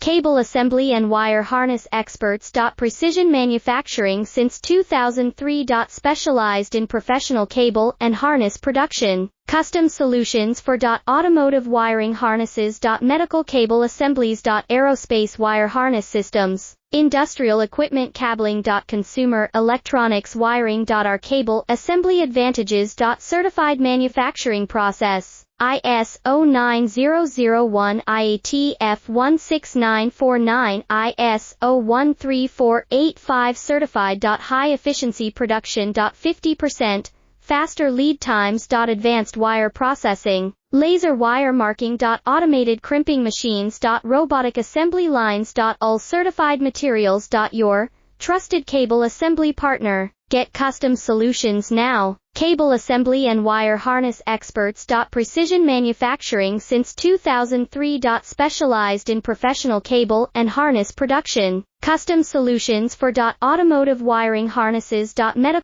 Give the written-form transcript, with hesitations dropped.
Cable assembly and wire harness experts. Precision manufacturing since 2003. Specialized in professional cable and harness production. Custom solutions for automotive wiring harnesses. Medical cable assemblies. Aerospace wire harness systems. Industrial equipment cabling. Consumer electronics wiring. Our cable assembly advantages. Certified manufacturing process. ISO 9001 IATF 16949 ISO 13485 certified. High efficiency production. 50% faster lead times. Advanced wire processing, laser wire marking. Automated crimping machines. Robotic assembly lines. All certified materials. Your trusted cable assembly partner. Get custom solutions now. Cable assembly and wire harness experts. Precision manufacturing since 2003. Specialized in professional cable and harness production. Custom solutions for automotive wiring harnesses. Medical